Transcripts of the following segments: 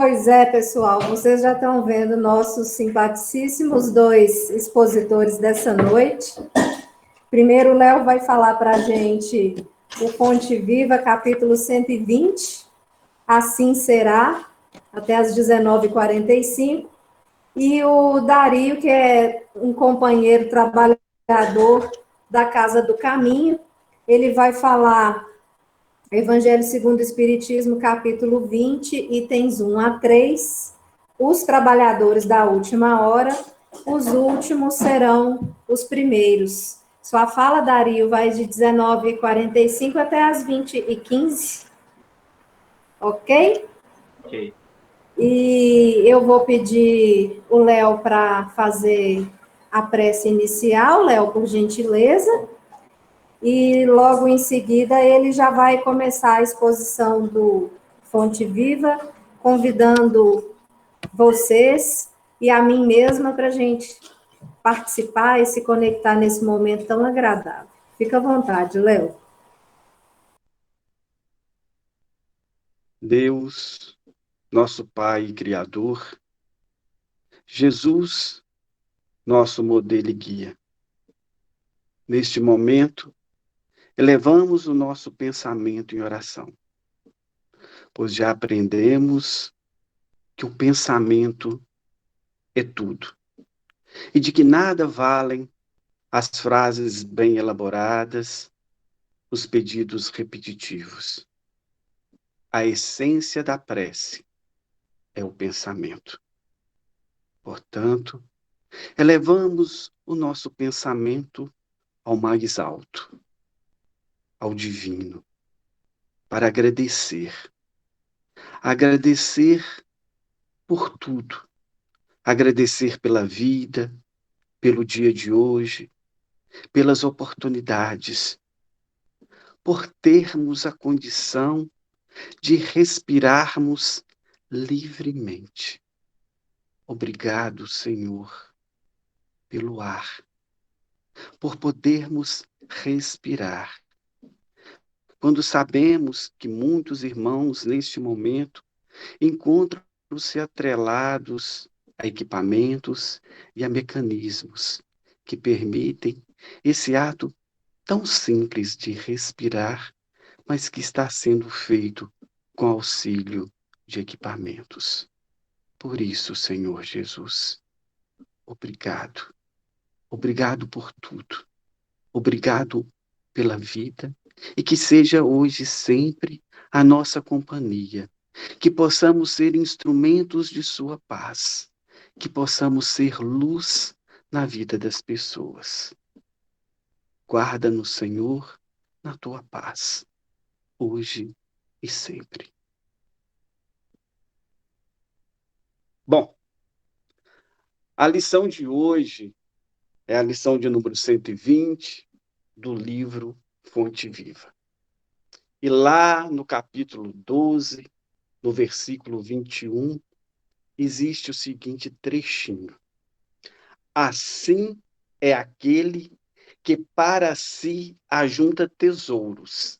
Pois é, pessoal, vocês já estão vendo nossos simpaticíssimos dois expositores dessa noite. Primeiro, o Léo vai falar para a gente o Fonte Viva, capítulo 120, Assim Será, até às 19h45. E o Dario, que é um companheiro trabalhador da Casa do Caminho, ele vai falar Evangelho segundo o Espiritismo, capítulo 20, itens 1 a 3. Os trabalhadores da última hora, os últimos serão os primeiros. Sua fala, Dario, vai de 19h45 até as 20h15. Ok? Ok. E eu vou pedir o Léo para fazer a prece inicial, Léo, por gentileza. E logo em seguida ele já vai começar a exposição do Fonte Viva, convidando vocês e a mim mesma para a gente participar e se conectar nesse momento tão agradável. Fica à vontade, Léo. Deus, nosso Pai e Criador, Jesus, nosso modelo e guia. Neste momento, elevamos o nosso pensamento em oração, pois já aprendemos que o pensamento é tudo, e de que nada valem as frases bem elaboradas, os pedidos repetitivos. A essência da prece é o pensamento. Portanto, elevamos o nosso pensamento ao mais alto, ao divino, para agradecer. Agradecer por tudo. Agradecer pela vida, pelo dia de hoje, pelas oportunidades, por termos a condição de respirarmos livremente. Obrigado, Senhor, pelo ar, por podermos respirar. Quando sabemos que muitos irmãos, neste momento, encontram-se atrelados a equipamentos e a mecanismos que permitem esse ato tão simples de respirar, mas que está sendo feito com auxílio de equipamentos. Por isso, Senhor Jesus, obrigado. Obrigado por tudo. Obrigado pela vida e que seja hoje sempre a nossa companhia, que possamos ser instrumentos de sua paz, que possamos ser luz na vida das pessoas. Guarda-nos, Senhor, na tua paz, hoje e sempre. Bom, a lição de hoje é a lição de número 120 do livro Fonte Viva. E lá no capítulo 12, no versículo 21, existe o seguinte trechinho. Assim é aquele que para si ajunta tesouros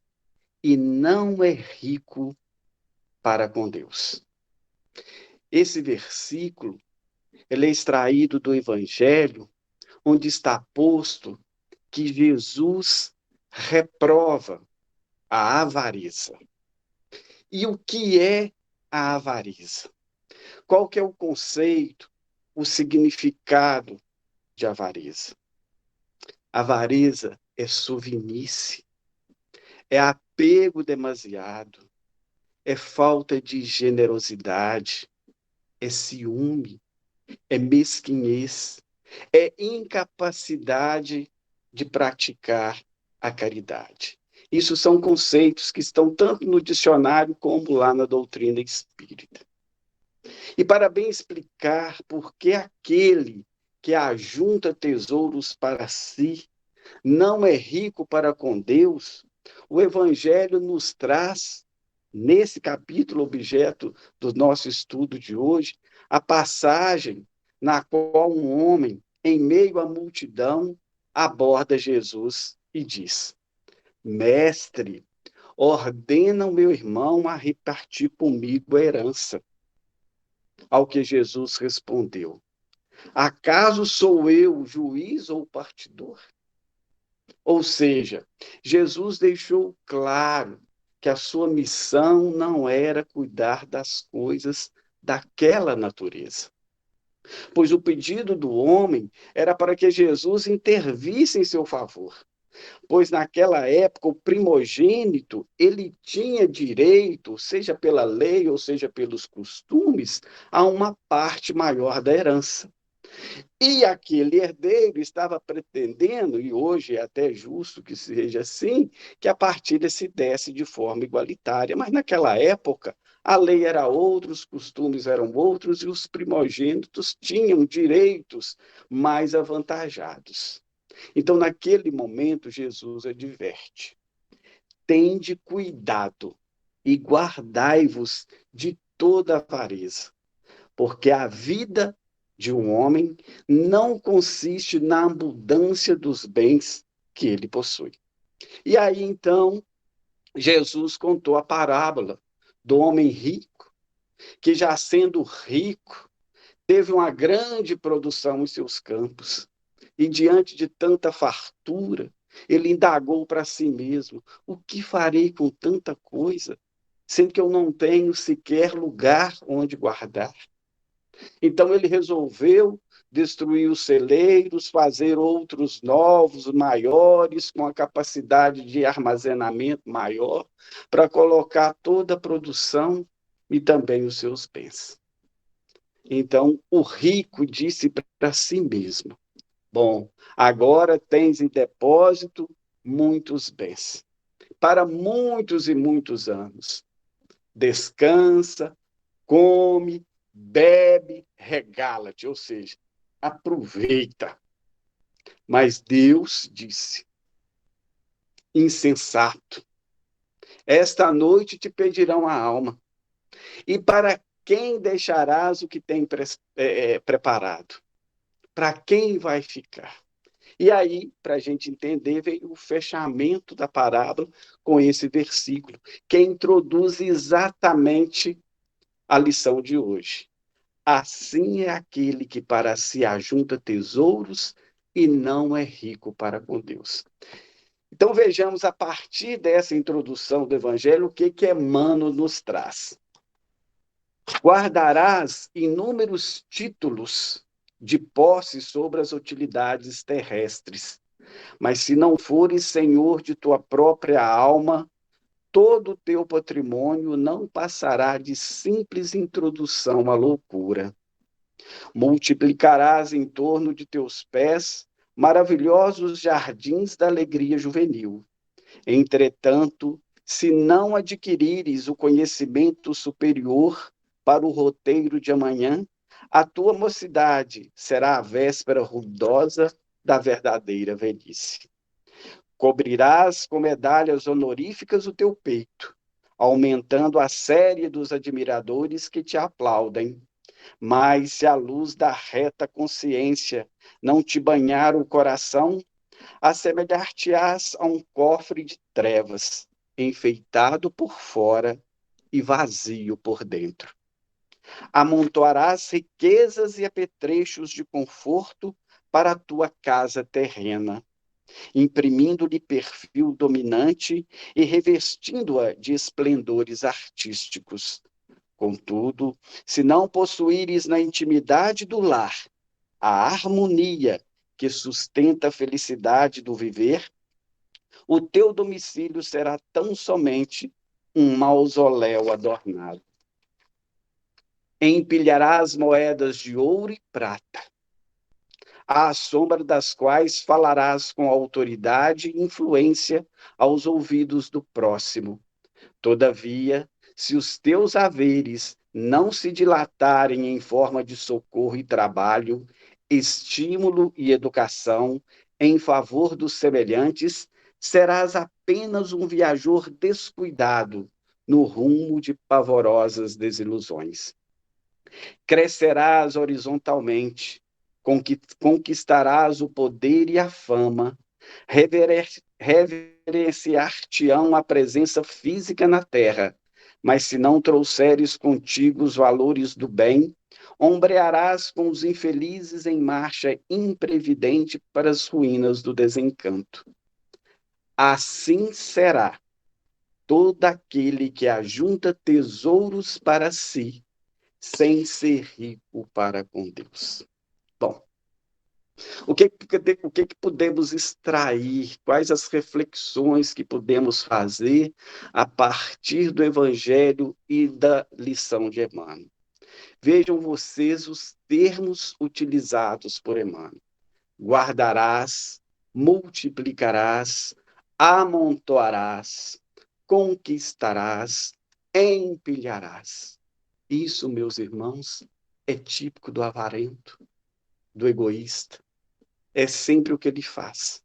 e não é rico para com Deus. Esse versículo ele é extraído do Evangelho, onde está posto que Jesus reprova a avareza. E o que é a avareza? Qual que é o conceito, o significado de avareza? Avareza é sovinice, é apego demasiado, é falta de generosidade, é ciúme, é mesquinhez, é incapacidade de praticar a caridade. Isso são conceitos que estão tanto no dicionário como lá na doutrina espírita. E para bem explicar por que aquele que ajunta tesouros para si não é rico para com Deus, o Evangelho nos traz, nesse capítulo objeto do nosso estudo de hoje, a passagem na qual um homem, em meio à multidão, aborda Jesus e diz: Mestre, ordena o meu irmão a repartir comigo a herança. Ao que Jesus respondeu: acaso sou eu juiz ou partidor? Ou seja, Jesus deixou claro que a sua missão não era cuidar das coisas daquela natureza, pois o pedido do homem era para que Jesus intervisse em seu favor, pois naquela época o primogênito, ele tinha direito, seja pela lei ou seja pelos costumes, a uma parte maior da herança. E aquele herdeiro estava pretendendo, e hoje é até justo que seja assim, que a partilha se desse de forma igualitária. Mas naquela época, a lei era outra, os costumes eram outros, e os primogênitos tinham direitos mais avantajados. Então, naquele momento, Jesus adverte: tende cuidado e guardai-vos de toda avareza, porque a vida de um homem não consiste na abundância dos bens que ele possui. E aí, então, Jesus contou a parábola do homem rico, que já sendo rico, teve uma grande produção em seus campos. E diante de tanta fartura, ele indagou para si mesmo: o que farei com tanta coisa, sendo que eu não tenho sequer lugar onde guardar? Então ele resolveu destruir os celeiros, fazer outros novos, maiores, com a capacidade de armazenamento maior, para colocar toda a produção e também os seus bens. Então o rico disse para si mesmo: bom, agora tens em depósito muitos bens, para muitos e muitos anos. Descansa, come, bebe, regala-te, ou seja, aproveita. Mas Deus disse: insensato, esta noite te pedirão a alma, e para quem deixarás o que tem preparado? Para quem vai ficar? E aí, para a gente entender, veio o fechamento da parábola com esse versículo, que introduz exatamente a lição de hoje. Assim é aquele que para si ajunta tesouros e não é rico para com Deus. Então vejamos a partir dessa introdução do Evangelho o que Emmanuel nos traz. Guardarás inúmeros títulos de posse sobre as utilidades terrestres, mas se não fores senhor de tua própria alma, todo o teu patrimônio não passará de simples introdução à loucura. Multiplicarás em torno de teus pés maravilhosos jardins da alegria juvenil. Entretanto, se não adquirires o conhecimento superior para o roteiro de amanhã, a tua mocidade será a véspera ruidosa da verdadeira velhice. Cobrirás com medalhas honoríficas o teu peito, aumentando a série dos admiradores que te aplaudem. Mas se a luz da reta consciência não te banhar o coração, assemelhar-te-ás a um cofre de trevas, enfeitado por fora e vazio por dentro. Amontoarás riquezas e apetrechos de conforto para a tua casa terrena, imprimindo-lhe perfil dominante e revestindo-a de esplendores artísticos. Contudo, se não possuíres na intimidade do lar a harmonia que sustenta a felicidade do viver, o teu domicílio será tão somente um mausoléu adornado. Empilharás moedas de ouro e prata, à sombra das quais falarás com autoridade e influência aos ouvidos do próximo. Todavia, se os teus haveres não se dilatarem em forma de socorro e trabalho, estímulo e educação em favor dos semelhantes, serás apenas um viajor descuidado no rumo de pavorosas desilusões. Crescerás horizontalmente, conquistarás o poder e a fama, reverenciar-te-ão a presença física na terra, Mas se não trouxeres contigo os valores do bem, ombrearás com os infelizes em marcha imprevidente para as ruínas do desencanto. Assim será todo aquele que ajunta tesouros para si, sem ser rico para com Deus. Bom, o que podemos extrair? Quais as reflexões que podemos fazer a partir do Evangelho e da lição de Emmanuel? Vejam vocês os termos utilizados por Emmanuel. Guardarás, multiplicarás, amontoarás, conquistarás, empilharás. Isso, meus irmãos, é típico do avarento, do egoísta. É sempre o que ele faz.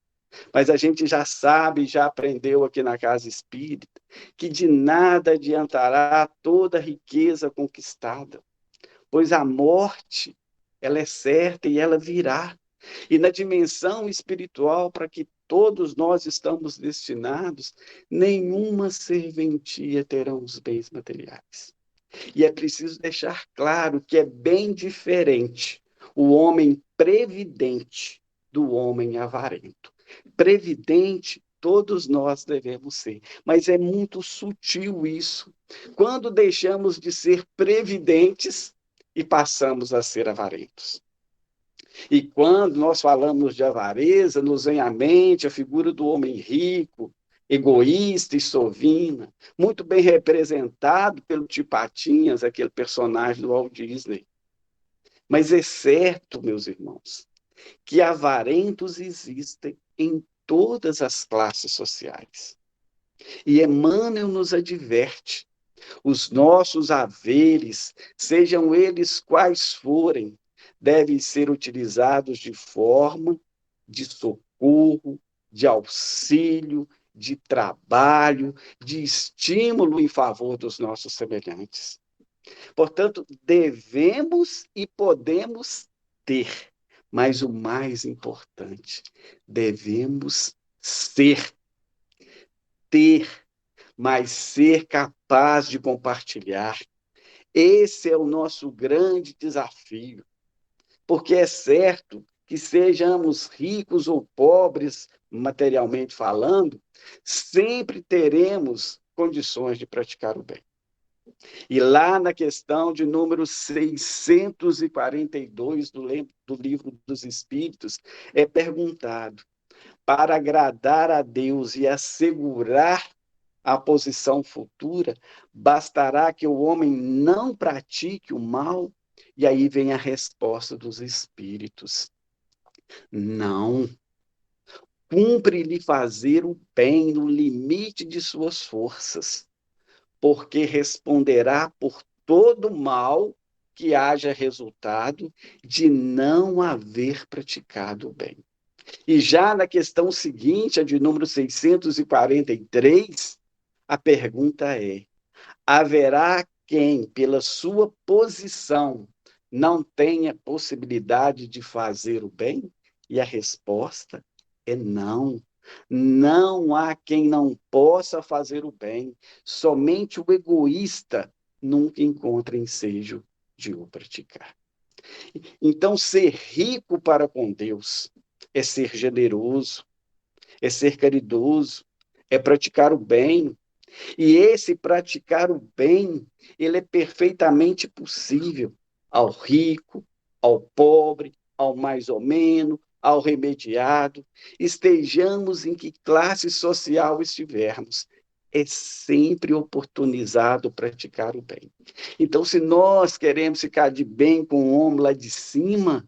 Mas a gente já sabe, já aprendeu aqui na casa espírita, que de nada adiantará toda a riqueza conquistada, pois a morte, ela é certa e ela virá. E na dimensão espiritual, para que todos nós estamos destinados, nenhuma serventia terão os bens materiais. E é preciso deixar claro que é bem diferente o homem previdente do homem avarento. Previdente, todos nós devemos ser, mas é muito sutil isso. Quando deixamos de ser previdentes e passamos a ser avarentos. E quando nós falamos de avareza, nos vem à mente a figura do homem rico, egoísta e sovina, muito bem representado pelo Tio Patinhas, aquele personagem do Walt Disney. Mas é certo, meus irmãos, que avarentos existem em todas as classes sociais. E Emmanuel nos adverte: os nossos haveres, sejam eles quais forem, devem ser utilizados de forma de socorro, de auxílio, de trabalho, de estímulo em favor dos nossos semelhantes. Portanto, devemos e podemos ter, mas o mais importante, devemos ser, ter, mas ser capaz de compartilhar. Esse é o nosso grande desafio, porque é certo que sejamos ricos ou pobres, materialmente falando, sempre teremos condições de praticar o bem. E lá na questão de número 642 do Livro dos Espíritos, é perguntado: para agradar a Deus e assegurar a posição futura, bastará que o homem não pratique o mal? E aí vem a resposta dos espíritos: não. Cumpre-lhe fazer o bem no limite de suas forças, porque responderá por todo mal que haja resultado de não haver praticado o bem. E já na questão seguinte, a de número 643, a pergunta é: haverá quem, pela sua posição, não tenha possibilidade de fazer o bem? E a resposta é não. Não há quem não possa fazer o bem. Somente o egoísta nunca encontra ensejo de o praticar. Então, ser rico para com Deus é ser generoso, é ser caridoso, é praticar o bem. E esse praticar o bem, ele é perfeitamente possível ao rico, ao pobre, ao mais ou menos, ao remediado, estejamos em que classe social estivermos. É sempre oportunizado praticar o bem. Então, se nós queremos ficar de bem com o homem lá de cima,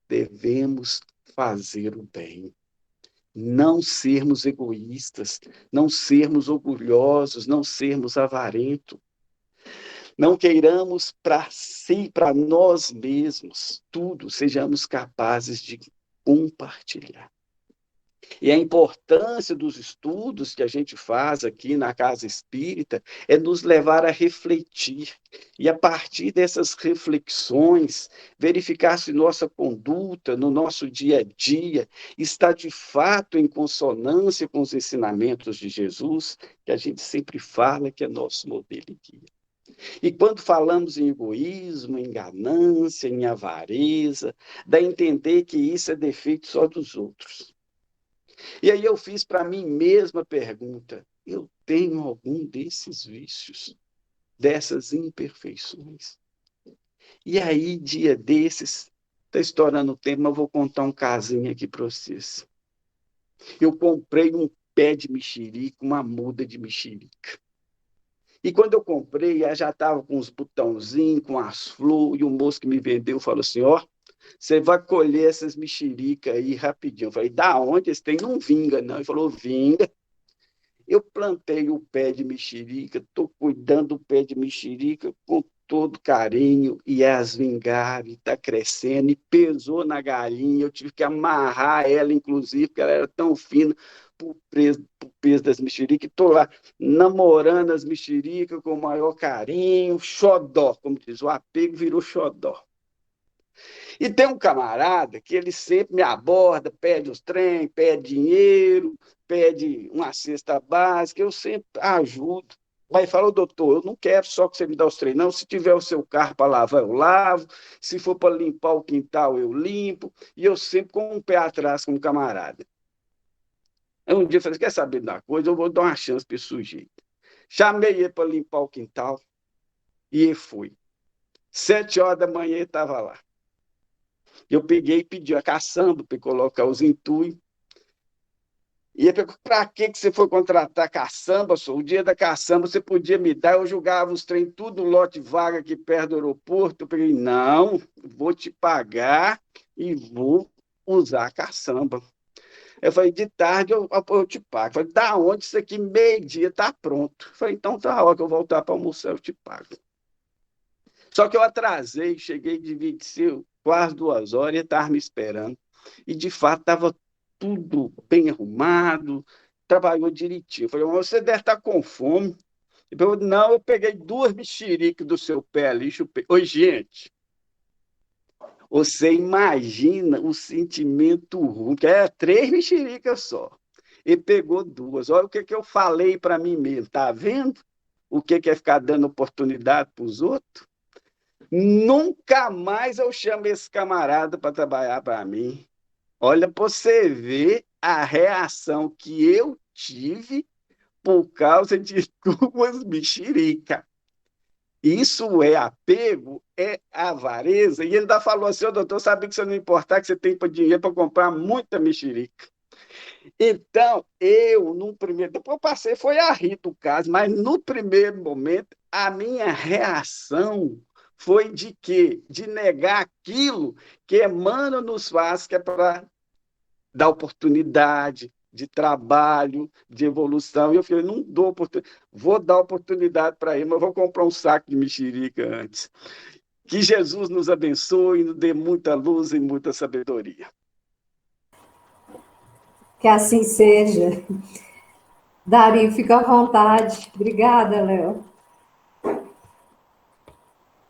devemos fazer o bem. Não sermos egoístas, não sermos orgulhosos, não sermos avarentos. Não queiramos para si, para nós mesmos, tudo, sejamos capazes de compartilhar. E a importância dos estudos que a gente faz aqui na Casa Espírita é nos levar a refletir. E a partir dessas reflexões, verificar se nossa conduta no nosso dia a dia está de fato em consonância com os ensinamentos de Jesus, que a gente sempre fala que é nosso modelo e guia. E quando falamos em egoísmo, em ganância, em avareza, dá a entender que isso é defeito só dos outros. E aí eu fiz para mim mesma a pergunta: eu tenho algum desses vícios, dessas imperfeições? E aí, dia desses, está estourando o tempo, mas eu vou contar um casinho aqui para vocês. Eu comprei um pé de mexerica, uma muda de mexerica. E quando eu comprei, ela já estava com os botãozinhos, com as flores, e o moço que me vendeu falou assim: ó, você vai colher essas mexericas aí rapidinho. Eu falei: da onde? Esse tem não vinga, não. Ele falou: vinga. Eu plantei o pé de mexerica, estou cuidando do pé de mexerica com todo carinho, e as vingaram, está crescendo, e pesou na galinha. Eu tive que amarrar ela, inclusive, porque ela era tão fina, por peso das mexericas. Estou lá namorando as mexericas com o maior carinho, xodó, como diz, o apego virou xodó. E tem um camarada que ele sempre me aborda, pede os trem, pede dinheiro, pede uma cesta básica, eu sempre ajudo. Aí fala: doutor, eu não quero só que você me dê os trem, não. Se tiver o seu carro para lavar, eu lavo. Se for para limpar o quintal, eu limpo. E eu sempre com um pé atrás com o camarada. Aí um dia eu falei: quer saber de uma coisa? Eu vou dar uma chance para esse sujeito. Chamei ele para limpar o quintal e ele foi. 7 horas da manhã ele estava lá. Eu peguei e pedi a caçamba para colocar os entulhos. E ele perguntou: para que você foi contratar caçamba, senhor? O dia da caçamba você podia me dar, eu julgava os trem, tudo lote vaga aqui perto do aeroporto. Eu peguei: não, vou te pagar e vou usar a caçamba. Eu falei: de tarde eu te pago. Eu falei: da onde isso aqui? Meio-dia está pronto. Eu falei: então tá a hora que eu voltar para almoçar, eu te pago. Só que eu atrasei, cheguei de 25, quase 2 horas, e ele estava me esperando. E, de fato, estava tudo bem arrumado, trabalhou direitinho. Eu falei: mas você deve estar com fome. Ele falou: não, eu peguei 2 mexericas do seu pé ali, chupei. Oi, gente, você imagina o sentimento ruim, que é 3 mexericas só. Ele pegou 2. Olha o que eu falei para mim mesmo, tá vendo? O que é ficar dando oportunidade para os outros? Nunca mais eu chamo esse camarada para trabalhar para mim. Olha, para você ver a reação que eu tive por causa de 2 mexericas. Isso é apego, é avareza. E ele ainda falou assim: ô doutor, sabia que você não importar, que você tem dinheiro para comprar muita mexerica. Então, num primeiro. Depois eu passei, foi a rir do caso, mas no primeiro momento, a minha reação foi de quê? De negar aquilo que Emmanuel nos faz, que é para dar oportunidade de trabalho, de evolução. E eu falei: não dou oportunidade, vou dar oportunidade para ele, mas vou comprar um saco de mexerica antes. Que Jesus nos abençoe e nos dê muita luz e muita sabedoria. Que assim seja. Dario, fica à vontade. Obrigada, Léo.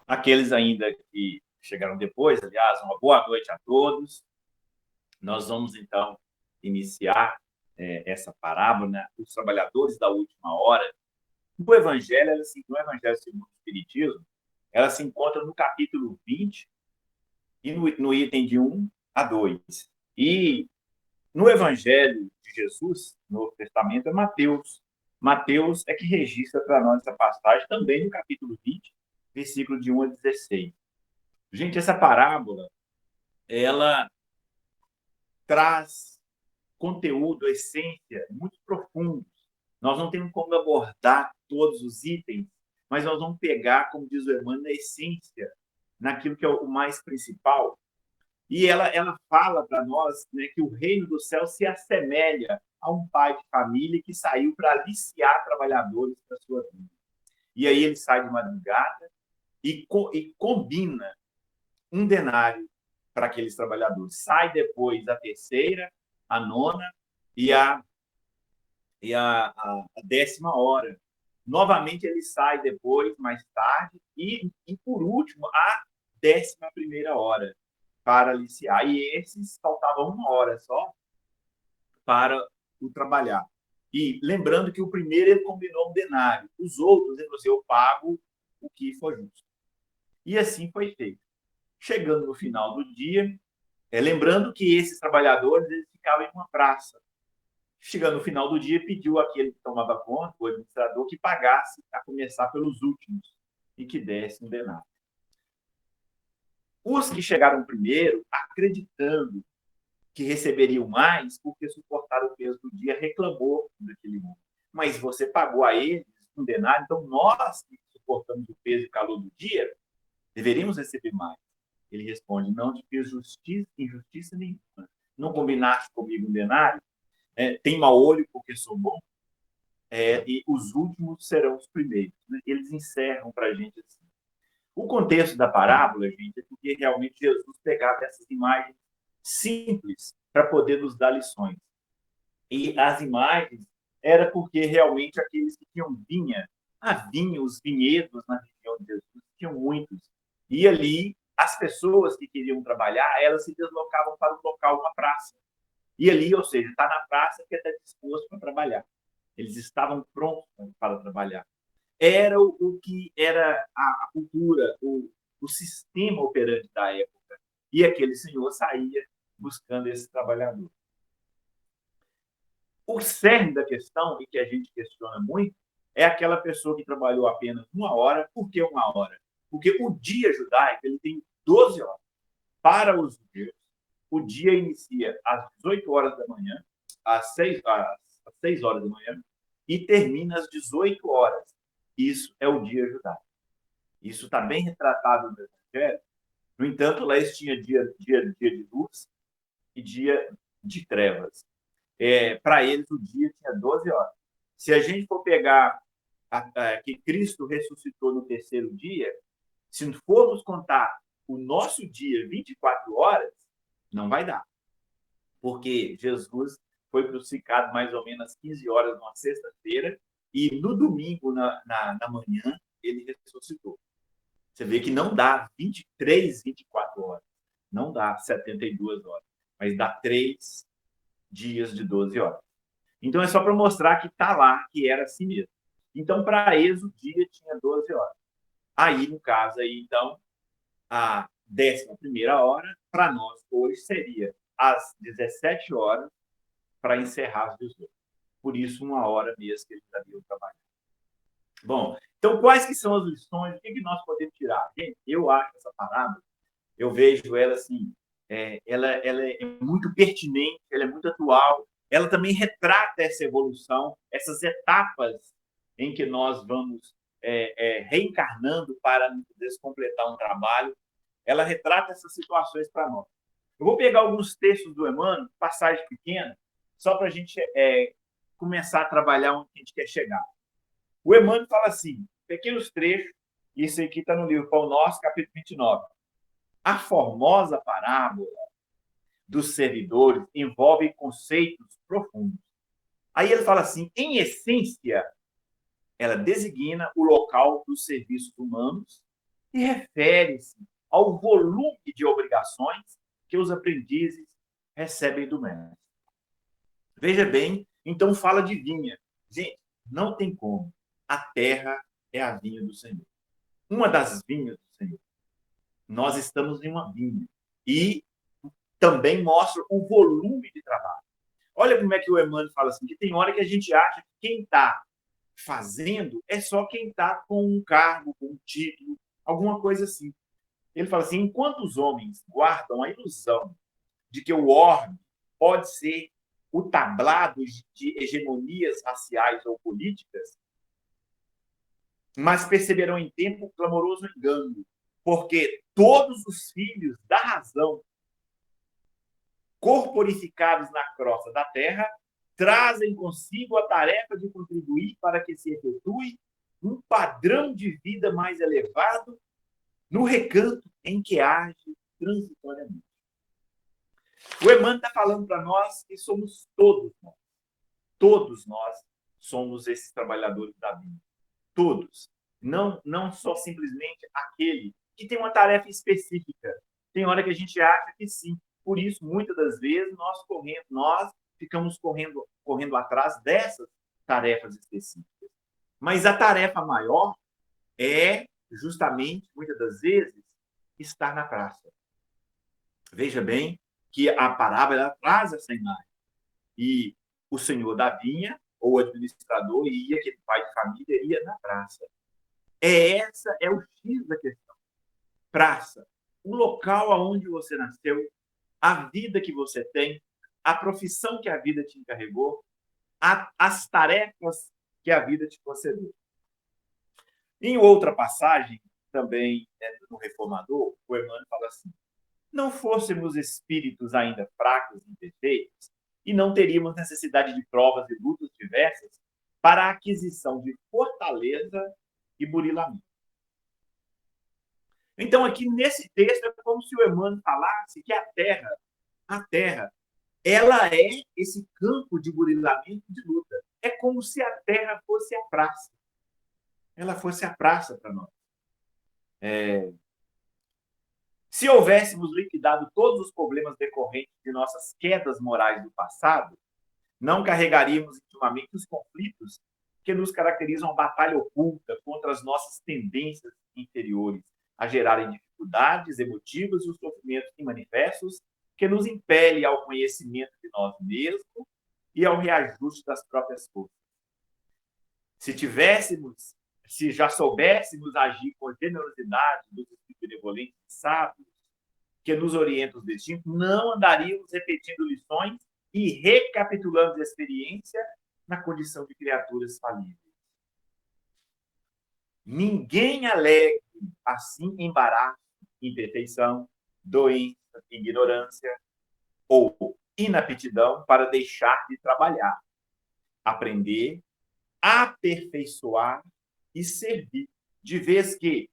Aqueles ainda que chegaram depois, aliás, uma boa noite a todos. Nós vamos, então, iniciar essa parábola, né? Os trabalhadores da última hora. No Evangelho, no Evangelho segundo o Espiritismo, ela se encontra no capítulo 20 e no item de 1 a 2. E no Evangelho de Jesus, no Novo Testamento, é Mateus. Mateus é que registra para nós essa passagem também no capítulo 20, versículo de 1 a 16. Gente, essa parábola, ela traz conteúdo, essência muito profundo. Nós não temos como abordar todos os itens, mas nós vamos pegar, como diz o Emmanuel, a essência, naquilo que é o mais principal. E ela fala para nós, né, que o reino do céu se assemelha a um pai de família que saiu para aliciar trabalhadores para sua vida. E aí ele sai de madrugada e combina um denário para aqueles trabalhadores. Sai depois a terceira, a nona e a 10ª hora. Novamente ele sai depois, mais tarde, e por último, a 11ª hora para aliciar. E esses faltavam 1 hora só para o trabalhar. E lembrando que o primeiro ele combinou um denário. Os outros, ele falou assim: eu pago o que for justo. E assim foi feito. Chegando no final do dia, lembrando que esses trabalhadores eles ficavam em uma praça. Chegando no final do dia, pediu àquele que tomava conta, o administrador, que pagasse, a começar pelos últimos, e que desse um denário. Os que chegaram primeiro, acreditando que receberiam mais, porque suportaram o peso do dia, reclamou daquele mundo. Mas você pagou a eles um denário, então nós que suportamos o peso e o calor do dia, deveríamos receber mais. Ele responde, não te fiz injustiça nenhuma. Não combinaste comigo um denário? Tem mau olho porque sou bom? E os últimos serão os primeiros. Né? Eles encerram para a gente assim. O contexto da parábola, gente, é porque realmente Jesus pegava essas imagens simples para poder nos dar lições. E as imagens era porque realmente aqueles que tinham vinha, os vinhedos na região de Jesus, tinham muitos. E ali, as pessoas que queriam trabalhar, elas se deslocavam para um local, uma praça. E ali, ou seja, está na praça que está disposto para trabalhar. Eles estavam prontos para trabalhar. Era o que era a cultura, o sistema operante da época. E aquele senhor saía buscando esse trabalhador. O cerne da questão, e que a gente questiona muito, é aquela pessoa que trabalhou apenas 1 hora. Por que 1 hora? Porque o dia judaico ele tem 12 horas. Para os judeus, o dia inicia às 18 horas da manhã, às 6 horas da manhã, e termina às 18 horas. Isso é o dia judaico. Isso está bem retratado no Evangelho. No entanto, lá eles tinham dia de luz e dia de trevas. Para eles, o dia tinha 12 horas. Se a gente for pegar que Cristo ressuscitou no terceiro dia, se formos contar o nosso dia 24 horas, não vai dar. Porque Jesus foi crucificado mais ou menos às 15 horas numa sexta-feira e no domingo, na manhã, ele ressuscitou. Você vê que não dá 24 horas. Não dá 72 horas. Mas dá 3 dias de 12 horas. Então, é só para mostrar que está lá, que era assim mesmo. Então, para eles, o dia tinha 12 horas. Aí, no caso, então, a 11ª hora, para nós, hoje, seria às 17 horas para encerrar as 18. Por isso, 1 hora mesmo que eles haviam trabalhado. Bom, então, quais que são as lições? O que nós podemos tirar? Gente, eu acho essa parábola, eu vejo ela assim, ela é muito pertinente, ela é muito atual, ela também retrata essa evolução, essas etapas em que nós vamos reencarnando para completar um trabalho. Ela retrata essas situações para nós. Eu vou pegar alguns textos do Emmanuel, passagem pequena, só para a gente começar a trabalhar onde a gente quer chegar. O Emmanuel fala assim, pequenos trechos, isso aqui está no livro Pão Nosso, capítulo 29. A formosa parábola dos servidores envolve conceitos profundos. Aí ele fala assim, em essência, ela designa o local dos serviços humanos e refere-se ao volume de obrigações que os aprendizes recebem do mestre. Veja bem, então fala de vinha. Gente, não tem como. A terra é a vinha do Senhor. Uma das vinhas do Senhor. Nós estamos em uma vinha. E também mostra o volume de trabalho. Olha como é que o Emmanuel fala assim, que tem hora que a gente acha que quem está fazendo é só quem está com um cargo, com um título, alguma coisa assim. Ele fala assim, enquanto os homens guardam a ilusão de que o orbe pode ser o tablado de hegemonias raciais ou políticas, mas perceberão em tempo o clamoroso engano, porque todos os filhos da razão, corporificados na crosta da terra, trazem consigo a tarefa de contribuir para que se efetue um padrão de vida mais elevado no recanto em que age transitoriamente. O Emmanuel está falando para nós que somos todos nós. Todos nós somos esses trabalhadores da vida. Todos. Não só simplesmente aquele que tem uma tarefa específica. Tem hora que a gente acha que sim. Por isso, muitas das vezes, nós ficamos correndo atrás dessas tarefas específicas. Mas a tarefa maior é justamente, muitas das vezes, estar na praça. Veja bem que a parábola traz essa imagem. E o senhor da vinha, ou o administrador, ia, aquele pai de família, ia na praça. Essa é o X da questão. Praça, o local aonde você nasceu, a vida que você tem, a profissão que a vida te encarregou, as tarefas que a vida te concedeu. Em outra passagem, também no Reformador, o Emmanuel fala assim: não fôssemos espíritos ainda fracos e imperfeitos, e não teríamos necessidade de provas e lutas diversas para a aquisição de fortaleza e burilamento. Então, aqui nesse texto, é como se o Emmanuel falasse que a Terra, ela é esse campo de burilamento e de luta. É como se a Terra fosse a praça. Ela fosse a praça para nós. Se houvéssemos liquidado todos os problemas decorrentes de nossas quedas morais do passado, não carregaríamos intimamente os conflitos que nos caracterizam a batalha oculta contra as nossas tendências interiores, a gerarem dificuldades emotivas e os sofrimentos manifestos que nos impelem ao conhecimento de nós mesmos e ao reajuste das próprias forças. Se já soubéssemos agir com generosidade dos espíritos benevolentes e sábios que nos orientam os destinos, não andaríamos repetindo lições e recapitulando a experiência na condição de criaturas falíveis. Ninguém alegre assim embaraço, imperfeição, doença, ignorância ou inaptidão para deixar de trabalhar, aprender, aperfeiçoar e servir, de vez que,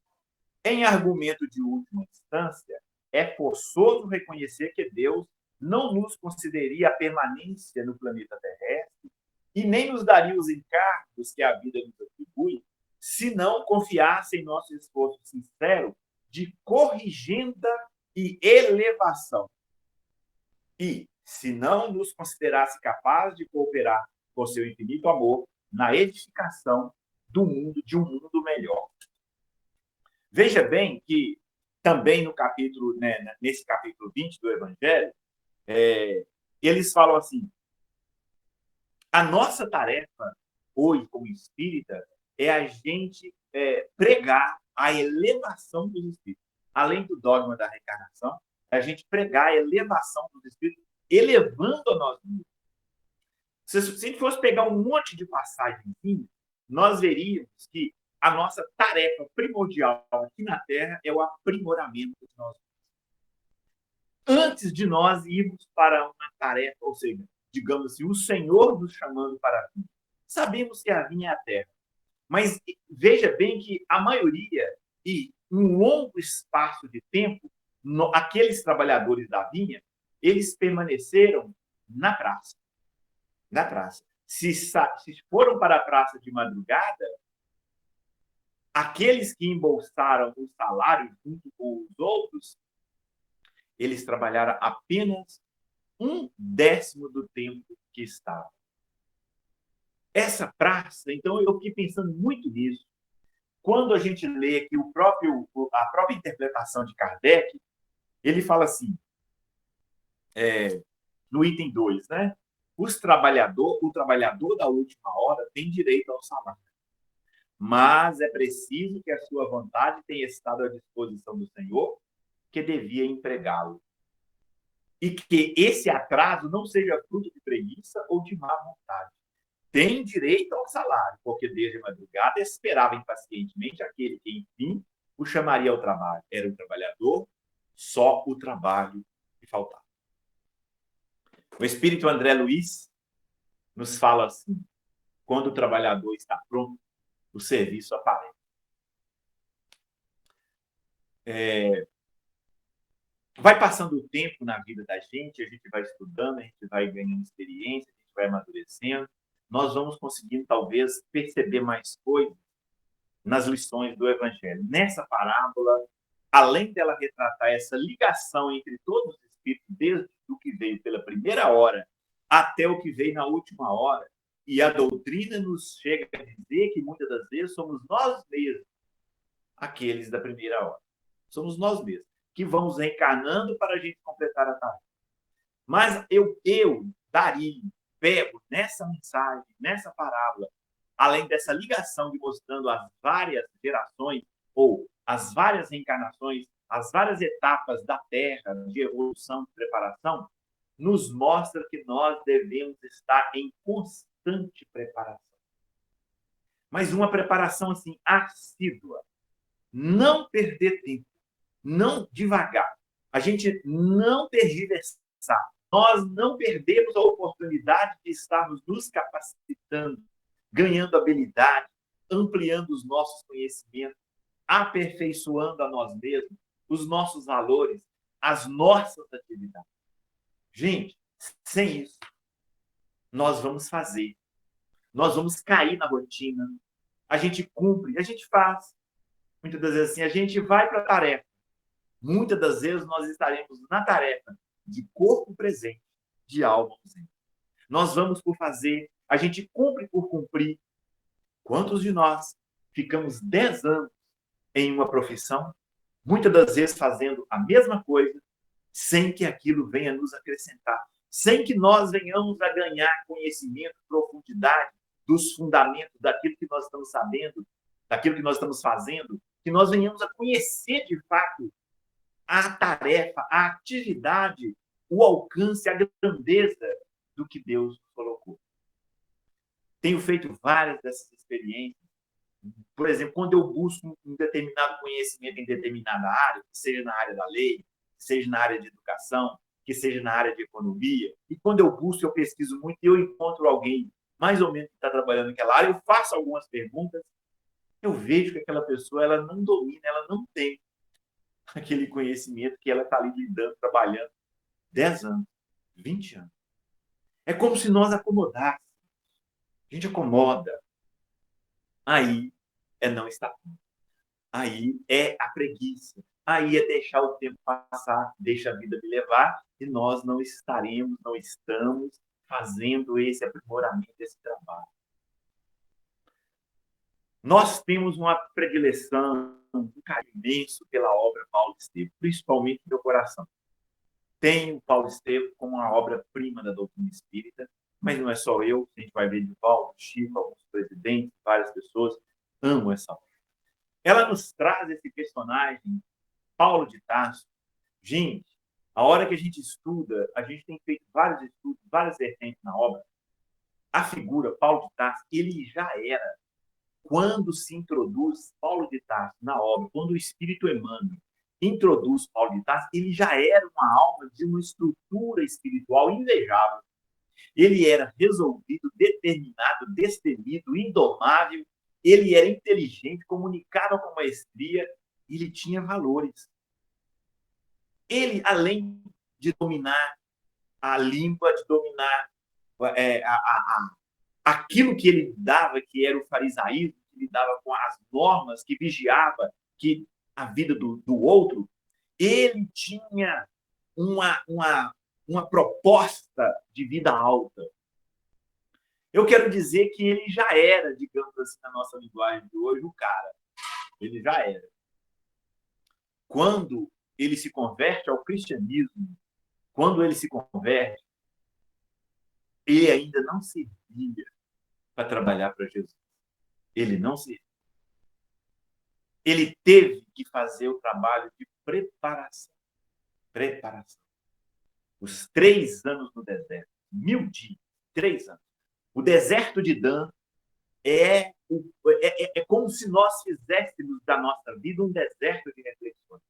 em argumento de última instância, é forçoso reconhecer que Deus não nos concederia a permanência no planeta terrestre e nem nos daria os encargos que a vida nos atribui, se não confiasse em nosso esforço sincero de corrigenda e elevação. E, se não nos considerasse capazes de cooperar com seu infinito amor na edificação do mundo, de um mundo melhor. Veja bem que também no capítulo, nesse capítulo 20 do Evangelho, eles falam assim: a nossa tarefa hoje, como espírita, é a gente pregar a elevação dos espíritos. Além do dogma da reencarnação, é a gente pregar a elevação dos espíritos, elevando a nós mesmos. Se a gente fosse pegar um monte de passagens, nós veríamos que a nossa tarefa primordial aqui na Terra é o aprimoramento de nós mesmos. Antes de nós irmos para uma tarefa, ou seja, digamos assim, o Senhor nos chamando para a vinha. Sabemos que a vinha é a Terra, mas veja bem que a maioria, e um longo espaço de tempo, aqueles trabalhadores da vinha, eles permaneceram na praça. Na praça. Se foram para a praça de madrugada, aqueles que embolsaram o salário junto com os outros, eles trabalharam apenas 1/10 do tempo que estavam. Essa praça, então eu fiquei pensando muito nisso. Quando a gente lê aqui a própria interpretação de Kardec, ele fala assim, no item 2, né? O trabalhador da última hora tem direito ao salário, mas é preciso que a sua vontade tenha estado à disposição do Senhor, que devia empregá-lo. E que esse atraso não seja fruto de preguiça ou de má vontade. Tem direito ao salário, porque desde a madrugada esperava impacientemente aquele que, enfim, o chamaria ao trabalho. Era o trabalhador, só o trabalho que faltava. O Espírito André Luiz nos fala assim: quando o trabalhador está pronto, o serviço aparece. Vai passando o tempo na vida da gente, a gente vai estudando, a gente vai ganhando experiência, a gente vai amadurecendo, nós vamos conseguindo, talvez, perceber mais coisas nas lições do Evangelho. Nessa parábola, além dela retratar essa ligação entre todos os espíritos, desde o que veio pela primeira hora até o que veio na última hora, e a doutrina nos chega a dizer que muitas das vezes somos nós mesmos aqueles da primeira hora. Somos nós mesmos que vamos reencarnando para a gente completar a tarefa. Mas eu Dario, pego nessa mensagem, nessa parábola, além dessa ligação de mostrando as várias gerações ou as várias reencarnações, as várias etapas da Terra de evolução, de preparação, nos mostra que nós devemos estar em constante preparação. Mas uma preparação assim assídua, não perder tempo, não devagar, a gente não tergiversar, nós não perdemos a oportunidade de estarmos nos capacitando, ganhando habilidade, ampliando os nossos conhecimentos, aperfeiçoando a nós mesmos, os nossos valores, as nossas atividades. Gente, sem isso, nós vamos fazer. Nós vamos cair na rotina. A gente cumpre, a gente faz. Muitas das vezes assim, a gente vai para a tarefa. Muitas das vezes nós estaremos na tarefa de corpo presente, de alma ausente. Nós vamos por fazer, a gente cumpre por cumprir. Quantos de nós ficamos 10 anos em uma profissão, muitas das vezes fazendo a mesma coisa, sem que aquilo venha nos acrescentar, sem que nós venhamos a ganhar conhecimento, profundidade dos fundamentos daquilo que nós estamos sabendo, daquilo que nós estamos fazendo, que nós venhamos a conhecer de fato a tarefa, a atividade, o alcance, a grandeza do que Deus nos colocou. Tenho feito várias dessas experiências. Por exemplo, quando eu busco um determinado conhecimento em determinada área, seja na área da lei, seja na área de educação, que seja na área de economia, e quando eu busco, eu pesquiso muito e eu encontro alguém mais ou menos que está trabalhando naquela área, eu faço algumas perguntas, eu vejo que aquela pessoa ela não domina, ela não tem aquele conhecimento que ela está ali lidando, trabalhando 10 anos, 20 anos. É como se nós acomodássemos. A gente acomoda. Aí é não estar pronto. Aí é a preguiça. Aí é deixar o tempo passar, deixa a vida me levar e nós não estaremos, não estamos fazendo esse aprimoramento, esse trabalho. Nós temos uma predileção, um carinho imenso pela obra Paulo Estevam, principalmente no meu coração. Tenho Paulo Estevam como uma obra-prima da doutrina espírita, mas não é só eu, a gente vai ver de Paulo, Chico, alguns presidentes, várias pessoas amam essa obra. Ela nos traz esse personagem, Paulo de Tarso. Gente, a hora que a gente estuda, a gente tem feito vários estudos, várias vertentes na obra. A figura Paulo de Tarso, ele já era, quando se introduz Paulo de Tarso na obra, quando o Espírito Emmanuel introduz Paulo de Tarso, ele já era uma alma de uma estrutura espiritual invejável. Ele era resolvido, determinado, destemido, indomável, ele era inteligente, comunicava com maestria, ele tinha valores. Ele, além de dominar a língua, de dominar aquilo que ele dava, que era o farisaísmo, que lidava com as normas, que vigiava que a vida do outro, ele tinha uma proposta de vida alta. Eu quero dizer que ele já era, digamos assim, na nossa linguagem de hoje, o cara. Ele já era. Quando ele se converte ao cristianismo, quando ele se converte, ele ainda não servia para trabalhar para Jesus. Ele não servia. Ele teve que fazer o trabalho de preparação. Preparação. Os 3 anos no deserto, 1000 dias, 3 anos. O deserto de Dan é como se nós fizéssemos da nossa vida um deserto de reflexões.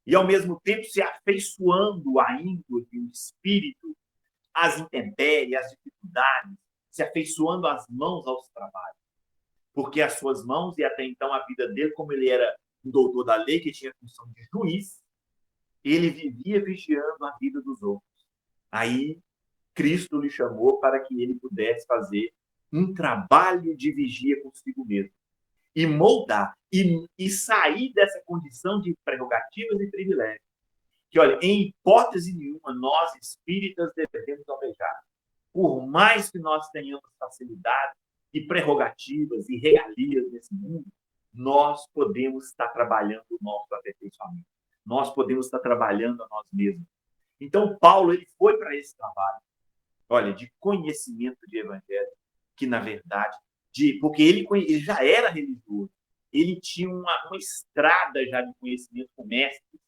E, ao mesmo tempo, se afeiçoando a índole, o espírito, às intempéries, às dificuldades, se afeiçoando as mãos aos trabalhos. Porque as suas mãos, e até então a vida dele, como ele era um doutor da lei, que tinha a função de juiz, ele vivia vigiando a vida dos outros. Aí, Cristo lhe chamou para que ele pudesse fazer um trabalho de vigia consigo mesmo. E moldar, e sair dessa condição de prerrogativas e privilégios. Que, olha, em hipótese nenhuma, nós espíritas devemos almejar. Por mais que nós tenhamos facilidade e prerrogativas e regalias nesse mundo, nós podemos estar trabalhando o nosso aperfeiçoamento. Nós podemos estar trabalhando a nós mesmos. Então, Paulo, ele foi para esse trabalho, olha, de conhecimento de evangelho, que, na verdade, porque ele já era religioso, ele tinha uma estrada já de conhecimento com mestres,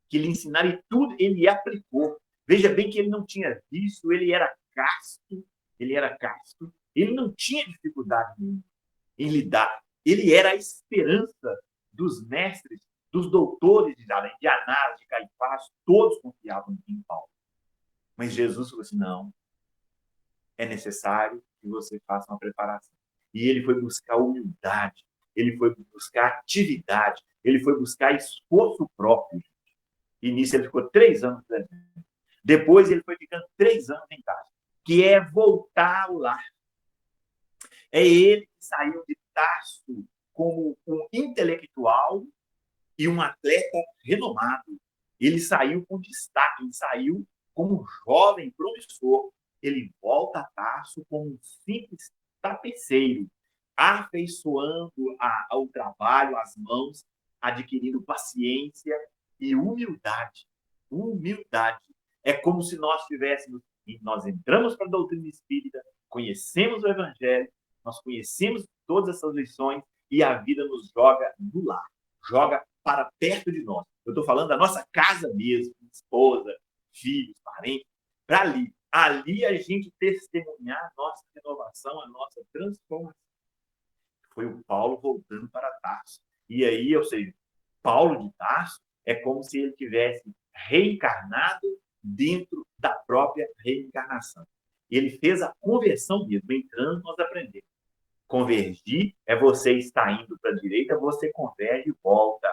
que lhe ensinaram e tudo ele aplicou. Veja bem que ele não tinha vício, ele era casto, ele não tinha dificuldade em lidar. Ele era a esperança dos mestres, dos doutores de Anás, de Caifás, todos confiavam em Paulo. Mas Jesus falou assim, não, é necessário que você faça uma preparação. E ele foi buscar humildade, ele foi buscar atividade, ele foi buscar esforço próprio. E nisso ele ficou 3 anos presente. Depois ele foi ficando 3 anos em casa, que é voltar ao lar. É ele que saiu de Tarso como um intelectual e um atleta renomado. Ele saiu com destaque, ele saiu como um jovem promissor. Ele volta a Tarso como um simples tapeceiro, afeiçoando ao trabalho, às mãos, adquirindo paciência e humildade. Humildade. É como se nós tivéssemos, nós entramos para a doutrina espírita, conhecemos o Evangelho, nós conhecemos todas essas lições e a vida nos joga no lar, joga para perto de nós. Eu estou falando da nossa casa mesmo, esposa, filhos, parentes, para ali. Ali a gente testemunhar a nossa renovação, a nossa transformação. Foi o Paulo voltando para Tarso. E aí, ou seja, Paulo de Tarso é como se ele tivesse reencarnado dentro da própria reencarnação. Ele fez a conversão mesmo, entrando, nós aprendemos. Convergir é você estar indo para a direita, você converge e volta.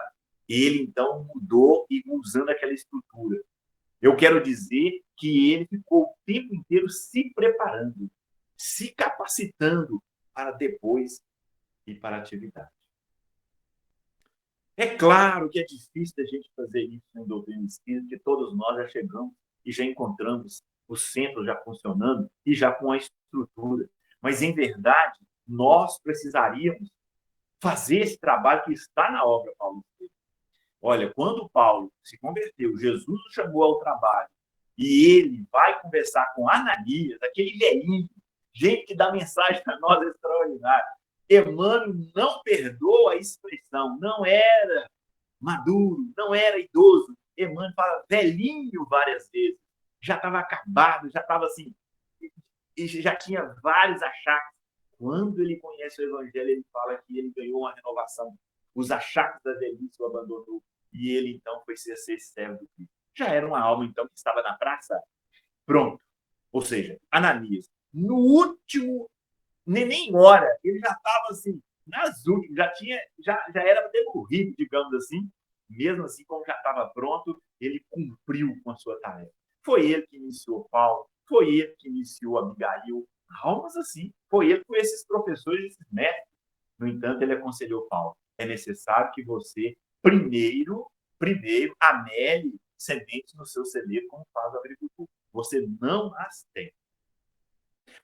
Ele, então, mudou e usando aquela estrutura. Eu quero dizer que ele ficou o tempo inteiro se preparando, se capacitando para depois ir para a atividade. É claro que é difícil a gente fazer isso em doutrina espírita, porque todos nós já chegamos e já encontramos o centro já funcionando e já com a estrutura. Mas, em verdade, nós precisaríamos fazer esse trabalho que está na obra Paulo. Olha, quando Paulo se converteu, Jesus o chamou ao trabalho e ele vai conversar com Ananias, aquele velhinho, gente que dá mensagem para nós extraordinária. Emmanuel não perdoa a expressão, não era maduro, não era idoso. Emmanuel fala velhinho várias vezes, já estava acabado, já estava assim, e já tinha vários achaques. Quando ele conhece o Evangelho, ele fala que ele ganhou uma renovação. Os achaques da velhice o abandonou e ele, então, foi ser servo do Cristo. Já era uma alma, então, que estava na praça, pronto. Ou seja, Ananias, no último, nem hora, ele já estava assim, nas últimas, já era para ter morrido, digamos assim. Mesmo assim, como já estava pronto, ele cumpriu com a sua tarefa. Foi ele que iniciou Paulo, foi ele que iniciou Abigail, almas assim. Foi ele com esses professores, esses mestres. No entanto, ele aconselhou Paulo, é necessário que você primeiro amele sementes no seu celeiro, como faz o agricultor. Você não as tem.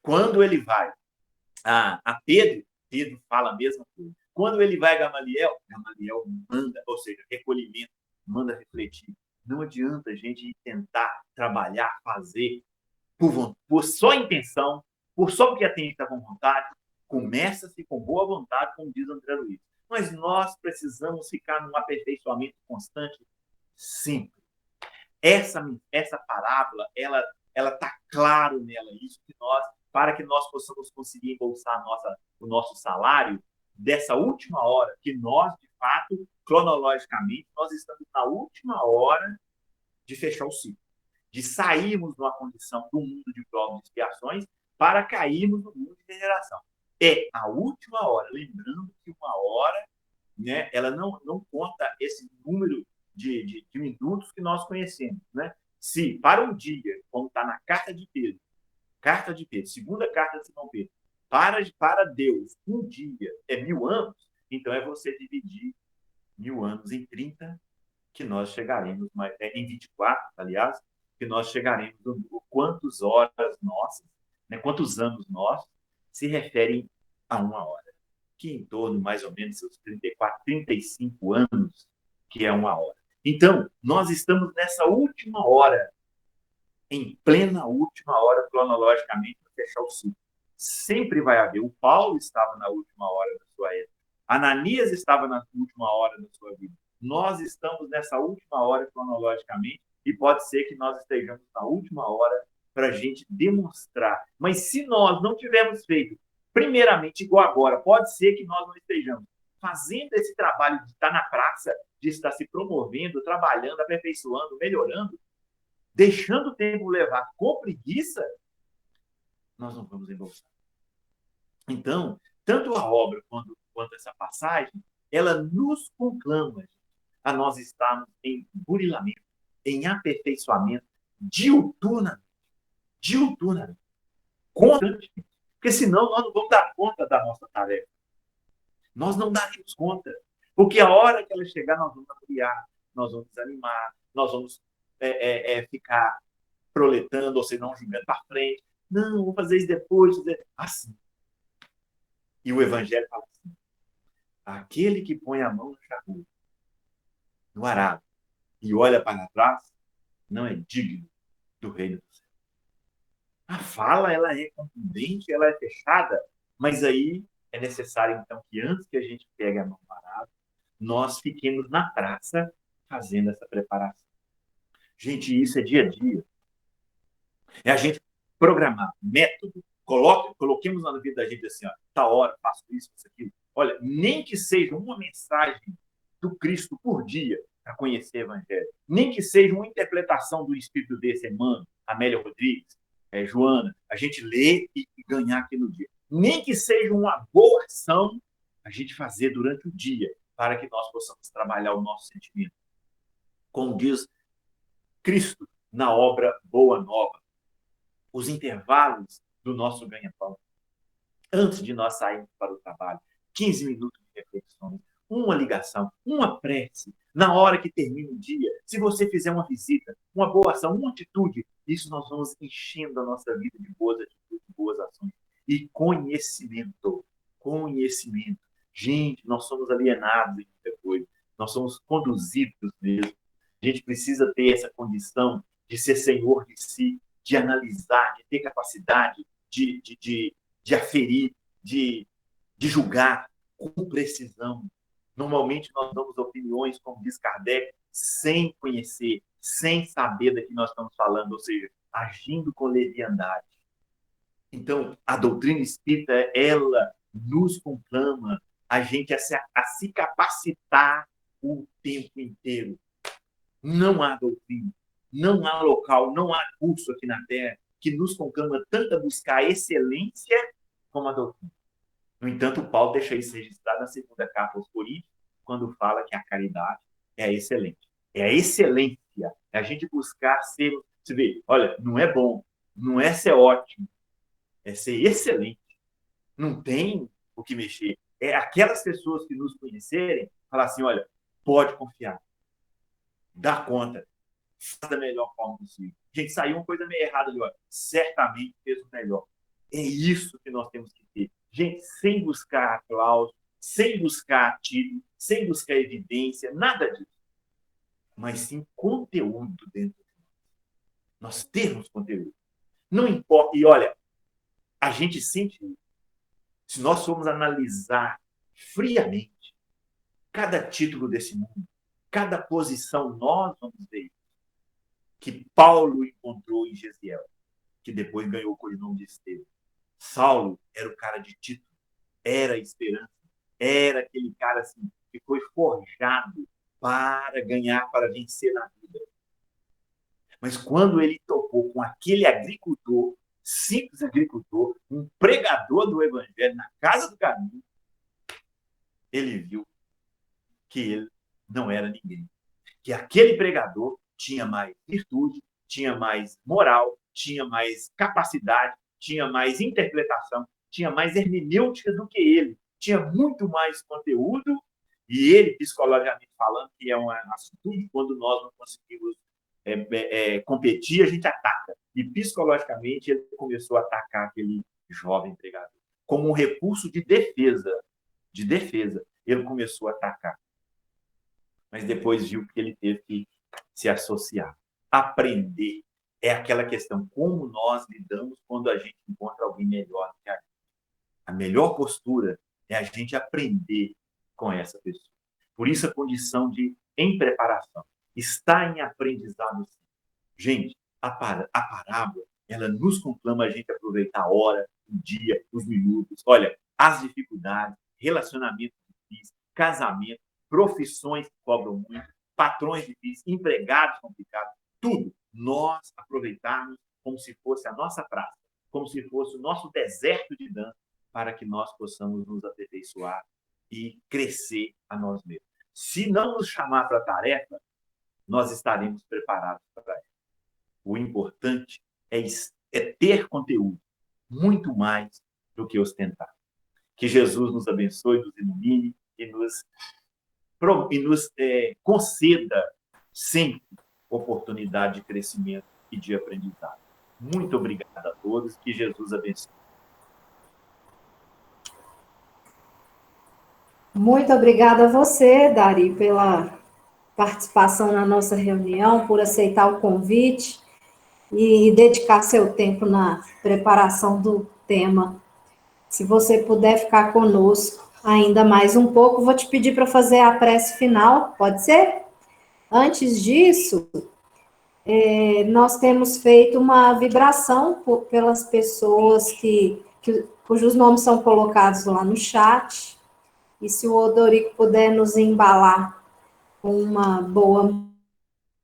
Quando ele vai a Pedro fala a mesma coisa. Quando ele vai a Gamaliel manda, ou seja, recolhimento, manda refletir. Não adianta a gente tentar trabalhar, fazer por só intenção, por só porque a gente está com vontade. Começa-se com boa vontade, como diz André Luiz. Mas nós precisamos ficar num aperfeiçoamento constante, sempre. Essa parábola, ela está claro nela, isso que nós, para que nós possamos conseguir embolsar o nosso salário dessa última hora, que nós, de fato, cronologicamente, nós estamos na última hora de fechar o ciclo, de sairmos de uma condição do mundo de provas e expiações para cairmos no mundo de regeneração. É a última hora, lembrando que uma hora, né, ela não conta esse número de minutos que nós conhecemos, né? Se para um dia, como está na carta de Pedro, segunda carta de São Pedro, para Deus, um dia é 1000 anos, então é você dividir 1000 anos em 30, que nós chegaremos, em 24, aliás, que nós chegaremos no quantas horas nossas, né, quantos anos nossos se referem a uma hora. que em torno, mais ou menos, seus 34, 35 anos, que é uma hora. Então, nós estamos nessa última hora, em plena última hora, cronologicamente, para fechar o ciclo. Sempre vai haver. O Paulo estava na última hora da sua época. Ananias estava na última hora da sua vida. Nós estamos nessa última hora, cronologicamente, e pode ser que nós estejamos na última hora para a gente demonstrar. Mas se nós não tivermos feito, primeiramente, igual agora, pode ser que nós não estejamos fazendo esse trabalho de estar na praça, de estar se promovendo, trabalhando, aperfeiçoando, melhorando, deixando o tempo levar com preguiça, nós não vamos embolsar. Então, tanto a obra quanto essa passagem, ela nos conclama a nós estarmos em burilamento, em aperfeiçoamento, diuturnamente, constantemente. Porque senão nós não vamos dar conta da nossa tarefa. Nós não daremos conta. Porque a hora que ela chegar, nós vamos ampliar, nós vamos desanimar, nós vamos ficar proletando, ou seja, não jogando para frente. Não, vou fazer isso depois. Assim. E o Evangelho fala assim: aquele que põe a mão no charrua, no arado, e olha para trás, não é digno do reino do céu. A fala, ela é contundente, ela é fechada, mas aí é necessário, então, que antes que a gente pegue a mão no arado, nós fiquemos na praça fazendo essa preparação. Gente, isso é dia a dia. É a gente programar método, coloquemos na vida da gente assim, ó, tá hora, faço isso, faço aquilo. Olha, nem que seja uma mensagem do Cristo por dia para conhecer o Evangelho, nem que seja uma interpretação do Espírito desse, Emmanuel, Amélia Rodrigues, Joana, a gente lê e ganhar aqui no dia. Nem que seja uma boa ação a gente fazer durante o dia, para que nós possamos trabalhar o nosso sentimento. Como diz Cristo na obra Boa Nova, os intervalos do nosso ganha-pão. Antes de nós sairmos para o trabalho, 15 minutos de reflexão, uma ligação, uma prece, na hora que termina o dia, se você fizer uma visita, uma boa ação, uma atitude, isso nós vamos enchendo a nossa vida de boas atitudes, de boas ações. E conhecimento. Gente, nós somos alienados em muita coisa, nós somos conduzidos mesmo. A gente precisa ter essa condição de ser senhor de si, de analisar, de ter capacidade de aferir, de julgar com precisão. Normalmente nós damos opiniões, como diz Kardec, sem conhecer, sem saber da que nós estamos falando, ou seja, agindo com leviandade. Então, a doutrina espírita, ela nos conclama a gente a se capacitar o tempo inteiro. Não há doutrina, não há local, não há curso aqui na Terra que nos conclama tanto a buscar a excelência como a doutrina. No entanto, o Paulo deixa isso registrado na segunda carta aos Coríntios, quando fala que a caridade é a excelência. É a excelência. É a gente buscar ser... Você vê, olha, não é bom, não é ser ótimo, é ser excelente. Não tem o que mexer. É aquelas pessoas que nos conhecerem, falar assim, olha, pode confiar. Dá conta. Faz da melhor forma possível. Gente, saiu uma coisa meio errada ali, ó. Certamente fez o melhor. É isso que nós temos que ter. Gente, sem buscar aplauso, sem buscar título, sem buscar evidência, nada disso. Mas sim conteúdo dentro de nós. Nós temos conteúdo. Não importa. E olha, a gente sente, se nós formos analisar friamente cada título desse mundo, cada posição, nós vamos ver que Paulo encontrou em Gesiel, que depois ganhou o codinome de Estevão. Saulo era o cara de título, era a esperança, era aquele cara assim, que foi forjado para ganhar, para vencer na vida. Mas quando ele tocou com aquele agricultor, simples agricultor, um pregador do Evangelho na casa do caminho, ele viu que ele não era ninguém. Que aquele pregador tinha mais virtude, tinha mais moral, tinha mais capacidade, tinha mais interpretação, tinha mais hermenêutica do que ele, tinha muito mais conteúdo, e ele, psicologicamente falando, que é uma atitude, quando nós não conseguimos competir, a gente ataca. E psicologicamente ele começou a atacar aquele jovem pregador, como um recurso de defesa. de defesa. Ele começou a atacar, mas depois viu que ele teve que se associar. Aprender é aquela questão, como nós lidamos quando a gente encontra alguém melhor que a gente. A melhor postura é a gente aprender com essa pessoa. Por isso a condição de em preparação. Está em aprendizado. Gente, a parábola, ela nos conclama a gente aproveitar a hora, o dia, os minutos. Olha, as dificuldades, relacionamentos difíceis, casamento, profissões que cobram muito, patrões difíceis, empregados complicados, tudo. Nós aproveitarmos como se fosse a nossa praça, como se fosse o nosso deserto de dança, para que nós possamos nos aperfeiçoar e crescer a nós mesmos. Se não nos chamar para a tarefa, nós estaremos preparados para ela. O importante é ter conteúdo, muito mais do que ostentar. Que Jesus nos abençoe, nos ilumine e nos conceda sempre oportunidade de crescimento e de aprendizado. Muito obrigado a todos, que Jesus abençoe. Muito obrigada a você, Dari, pela participação na nossa reunião, por aceitar o convite e dedicar seu tempo na preparação do tema. Se você puder ficar conosco ainda mais um pouco, vou te pedir para fazer a prece final, pode ser? Antes disso, nós temos feito uma vibração pelas pessoas cujos nomes são colocados lá no chat. E se o Odorico puder nos embalar com uma boa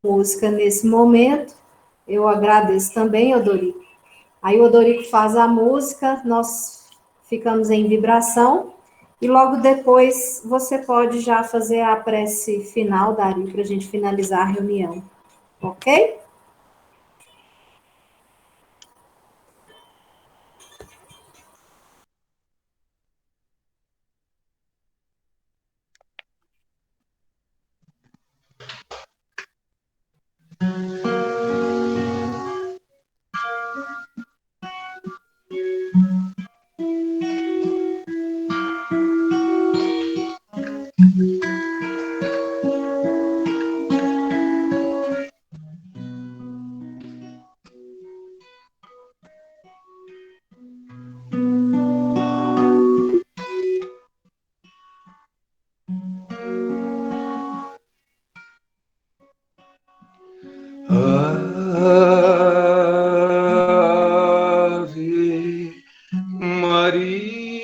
música nesse momento, eu agradeço também, Odorico. Aí o Odorico faz a música, nós ficamos em vibração, e logo depois você pode já fazer a prece final, Dari, para a gente finalizar a reunião. Ok? Ave Maria,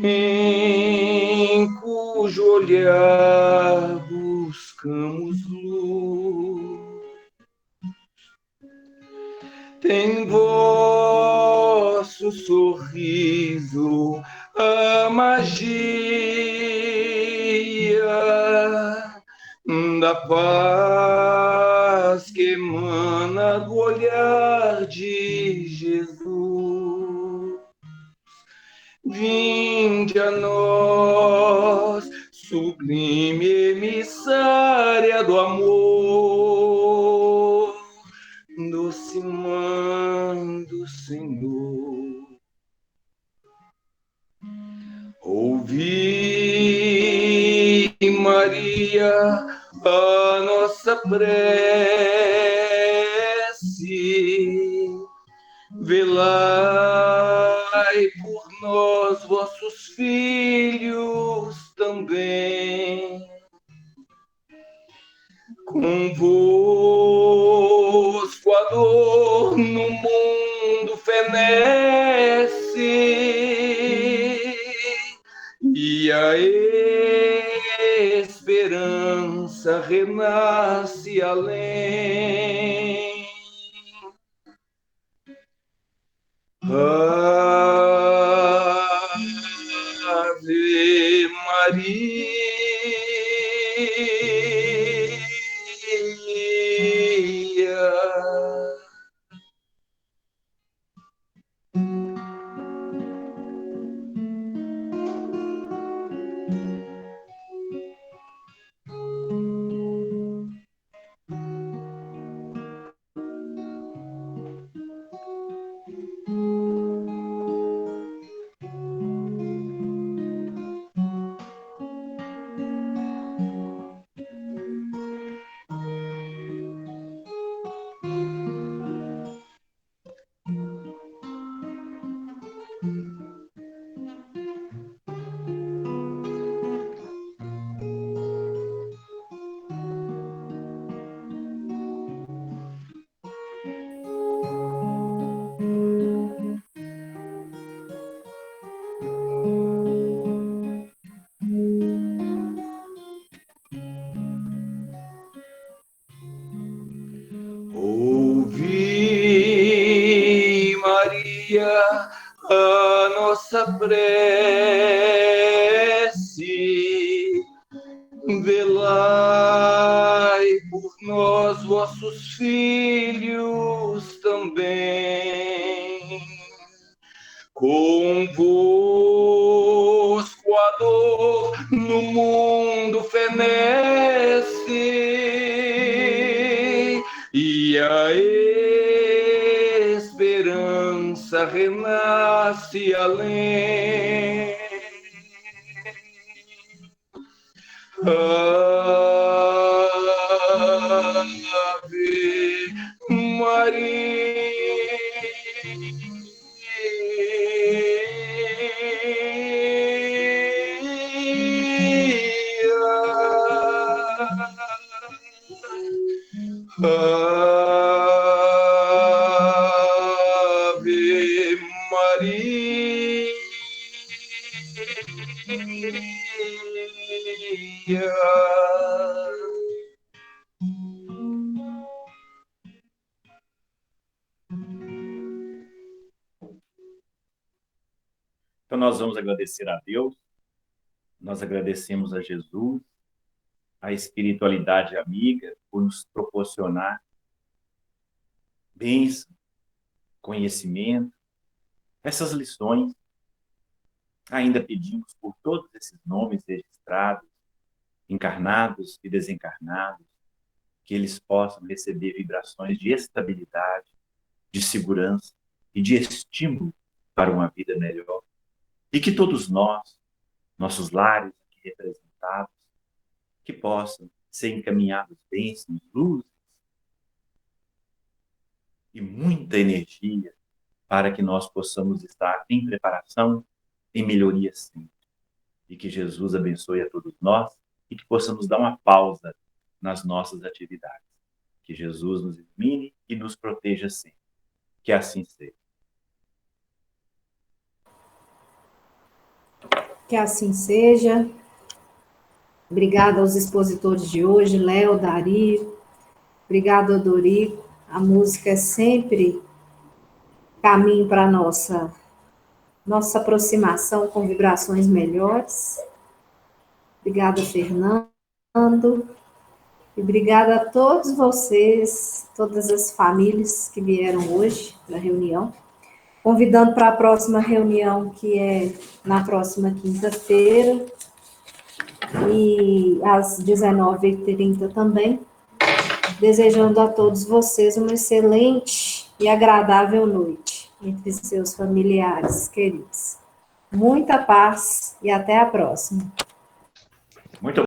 em cujo olhar buscamos luz, tem vosso sorriso a magia da paz que emana do olhar de Jesus. Vinde a nós, sublime emissária do amor, doce mãe do Senhor. Ouvi, Maria, a nossa prece, velai por nós, vossos filhos também. Convosco a dor no mundo fenece, e a esperança renasce além. Ave Maria. nossa prece. Velai por nós, vossos filhos também. Convosco a dor no mundo fenece e a esperança renasce além. Ave Ave Maria. Então, nós vamos agradecer a Deus, nós agradecemos a Jesus, a espiritualidade amiga, por nos proporcionar bênção, conhecimento, essas lições. Ainda pedimos por todos esses nomes registrados, encarnados e desencarnados, que eles possam receber vibrações de estabilidade, de segurança e de estímulo para uma vida melhor. E que todos nós, nossos lares aqui representados, que possam ser encaminhados bênçãos, luzes e muita energia para que nós possamos estar em preparação, em melhoria sempre. E que Jesus abençoe a todos nós e que possamos dar uma pausa nas nossas atividades. Que Jesus nos ilumine e nos proteja sempre. Que assim seja. Que assim seja. Obrigada aos expositores de hoje, Léo, Dari. Obrigada, Dorico. A música é sempre caminho para a nossa aproximação com vibrações melhores. Obrigada, Fernando. E obrigada a todos vocês, todas as famílias que vieram hoje para a reunião. Convidando para a próxima reunião, que é na próxima quinta-feira, e às 19h30 também. Desejando a todos vocês uma excelente e agradável noite entre seus familiares queridos. Muita paz e até a próxima. Muito